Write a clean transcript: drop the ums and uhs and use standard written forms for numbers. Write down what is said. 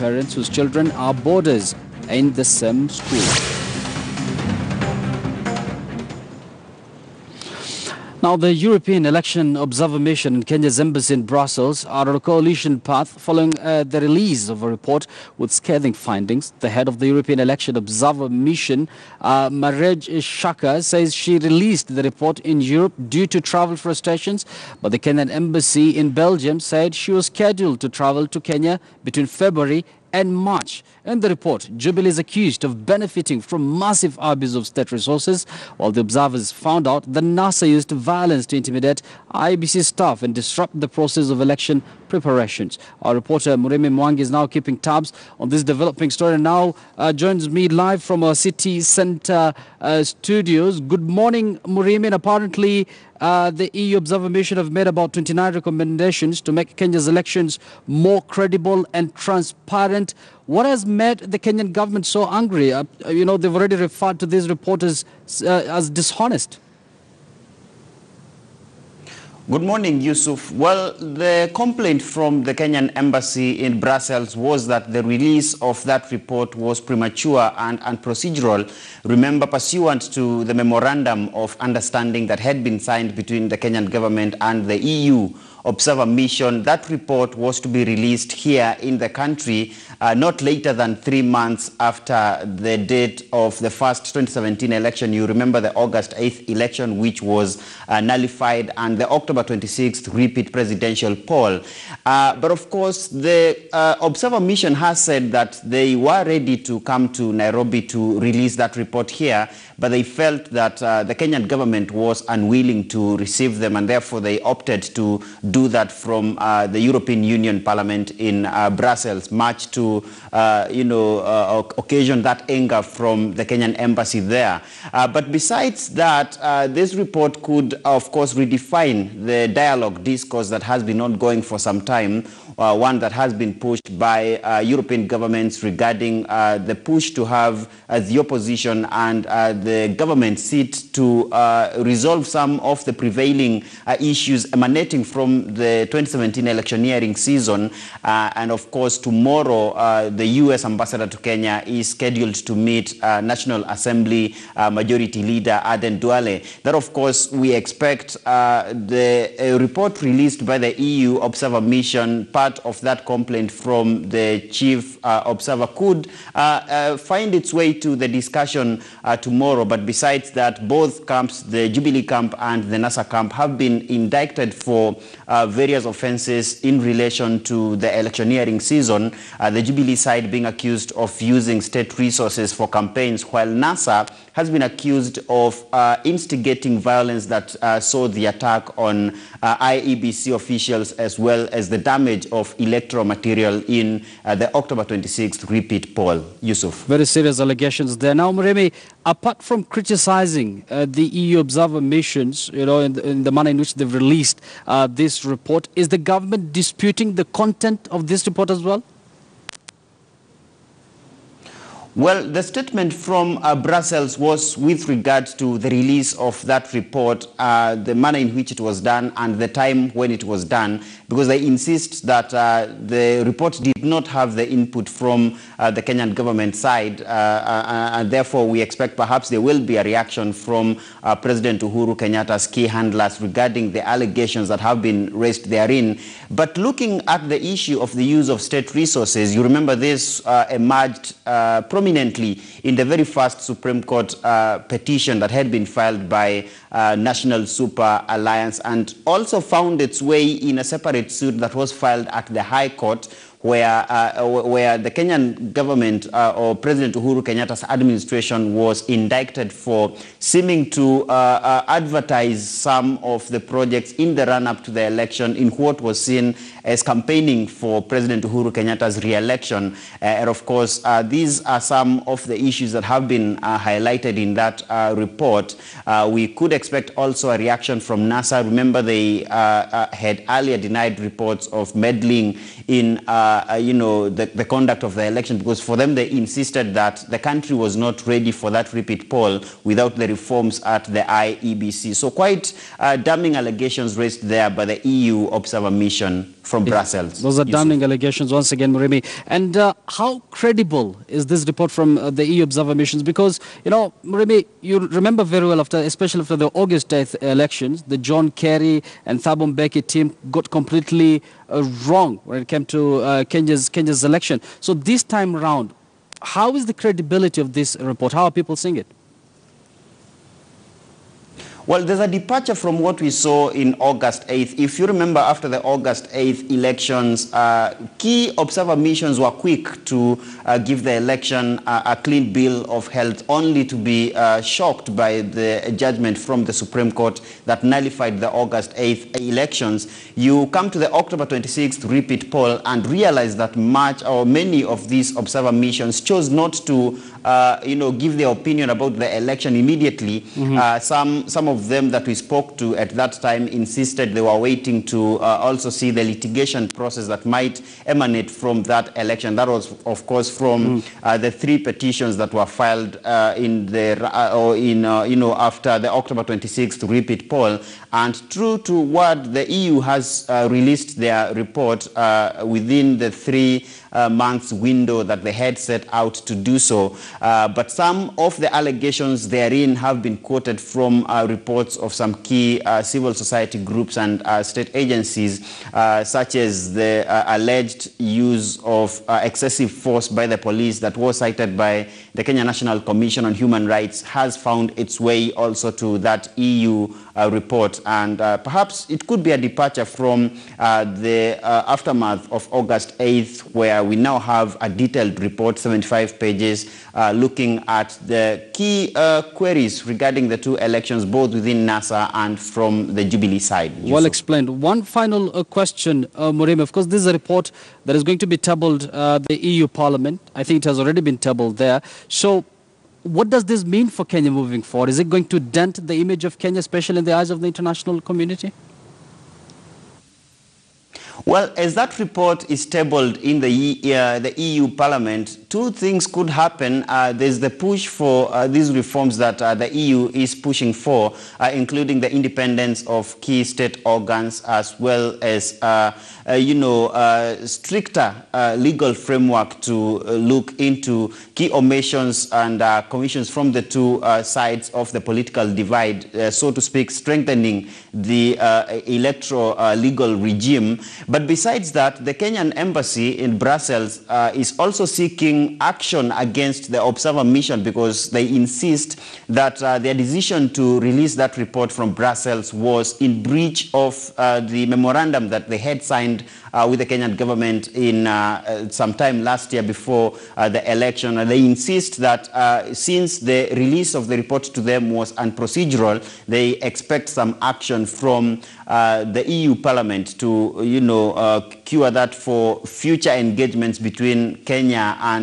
parents whose children are boarders in the same school. Now, the European Election Observer Mission in Kenya's embassy in Brussels are on a coalition path following the release of a report with scathing findings. The head of the European Election Observer Mission, Marej Shaka, says she released the report in Europe due to travel frustrations, but the Kenyan embassy in Belgium said she was scheduled to travel to Kenya between February and March. In the report, Jubilee is accused of benefiting from massive abuse of state resources, while the observers found out the NASA used violence to intimidate IEBC staff and disrupt the process of election preparations. Our reporter Mureme Mwangi is now keeping tabs on this developing story and now joins me live from our city centre studios. Good morning, Mureme. And apparently, the EU Observer Mission have made about 29 recommendations to make Kenya's elections more credible and transparent. What has made the Kenyan government so angry? They've already referred to these reporters as dishonest. Good morning, Yusuf. Well, the complaint from the Kenyan embassy in Brussels was that the release of that report was premature and procedural. Remember, pursuant to the memorandum of understanding that had been signed between the Kenyan government and the EU Observer Mission, that report was to be released here in the country not later than 3 months after the date of the first 2017 election. You remember the August 8th election, which was nullified, and the October 26th repeat presidential poll. But of course, the Observer Mission has said that they were ready to come to Nairobi to release that report here, but they felt that the Kenyan government was unwilling to receive them, and therefore they opted to do that from the European Union Parliament in Brussels, much to occasion that anger from the Kenyan embassy there. But besides that, this report could, of course, redefine the dialogue discourse that has been ongoing for some time, one that has been pushed by European governments regarding the push to have the opposition and the government sit to resolve some of the prevailing issues emanating from the 2017 electioneering season. And of course, tomorrow, the U.S. ambassador to Kenya is scheduled to meet National Assembly Majority Leader Aden Duale. That, of course, we expect the report released by the EU Observer Mission, part of that complaint from the chief observer, could find its way to the discussion tomorrow. But besides that, both camps, the Jubilee camp and the NASA camp, have been indicted for various offenses in relation to the electioneering season. The Jubilee side being accused of using state resources for campaigns, while NASA has been accused of instigating violence that saw the attack on IEBC officials, as well as the damage of electoral material in the October 26th repeat poll. Yusuf. Very serious allegations there. Now, Mureme, apart from criticizing the EU Observer Missions, in the manner in which they've released this report, is the government disputing the content of this report as well? Well, the statement from Brussels was with regard to the release of that report, the manner in which it was done and the time when it was done, because they insist that the report did not have the input from the Kenyan government side, and therefore we expect perhaps there will be a reaction from President Uhuru Kenyatta's key handlers regarding the allegations that have been raised therein. But looking at the issue of the use of state resources, you remember this emerged prominently in the very first Supreme Court petition that had been filed by National Super Alliance, and also found its way in a separate suit that was filed at the High Court, where the Kenyan government or President Uhuru Kenyatta's administration was indicted for seeming to advertise some of the projects in the run-up to the election in what was seen as campaigning for President Uhuru Kenyatta's re-election. And of course, these are some of the issues that have been highlighted in that report. We could expect also a reaction from NASA. Remember, they had earlier denied reports of meddling in the conduct of the election, because for them they insisted that the country was not ready for that repeat poll without the reforms at the IEBC. So quite damning allegations raised there by the EU Observer Mission. from Brussels. Those are damning allegations once again, Murimi. And how credible is this report from the EU observer missions? Because, you know, Murimi, you remember very well, especially after the August 8th elections, the John Kerry and Thabo Mbeki team got completely wrong when it came to Kenya's election. So this time around, how is the credibility of this report? How are people seeing it? Well, there's a departure from what we saw in August 8th. If you remember, after the August 8th elections, key observer missions were quick to give the election a clean bill of health, only to be shocked by the judgment from the Supreme Court that nullified the August 8th elections. You come to the October 26th repeat poll and realize that many of these observer missions chose not to give their opinion about the election immediately. Some of them that we spoke to at that time insisted they were waiting to also see the litigation process that might emanate from that election. That was, of course, from the 3 petitions that were filed after the October 26th repeat poll. And true to what the EU has released their report within the 3 months window that they had set out to do so. But some of the allegations therein have been quoted from reports of some key civil society groups and state agencies, such as the alleged use of excessive force by the police that was cited by the Kenya National Commission on Human Rights, has found its way also to that EU report. And perhaps it could be a departure from the aftermath of August 8th, where we now have a detailed report, 75 pages, looking at the key queries regarding the 2 elections, both within NASA and from the Jubilee side. Well explained. One final question, Murimi. Of course, this is a report that is going to be tabled the EU Parliament. I think it has already been tabled there. So what does this mean for Kenya moving forward? Is it going to dent the image of Kenya, especially in the eyes of the international community? Well, as that report is tabled in the EU Parliament, 2 things could happen. There's the push for these reforms that the EU is pushing for, including the independence of key state organs, as well as stricter legal framework to look into key omissions and commissions from the 2 sides of the political divide, so to speak, strengthening the electoral legal regime. But besides that, the Kenyan embassy in Brussels is also seeking action against the observer mission, because they insist that their decision to release that report from Brussels was in breach of the memorandum that they had signed with the Kenyan government in sometime last year before the election. And they insist that since the release of the report to them was unprocedural, they expect some action from the EU Parliament to, cure that for future engagements between Kenya and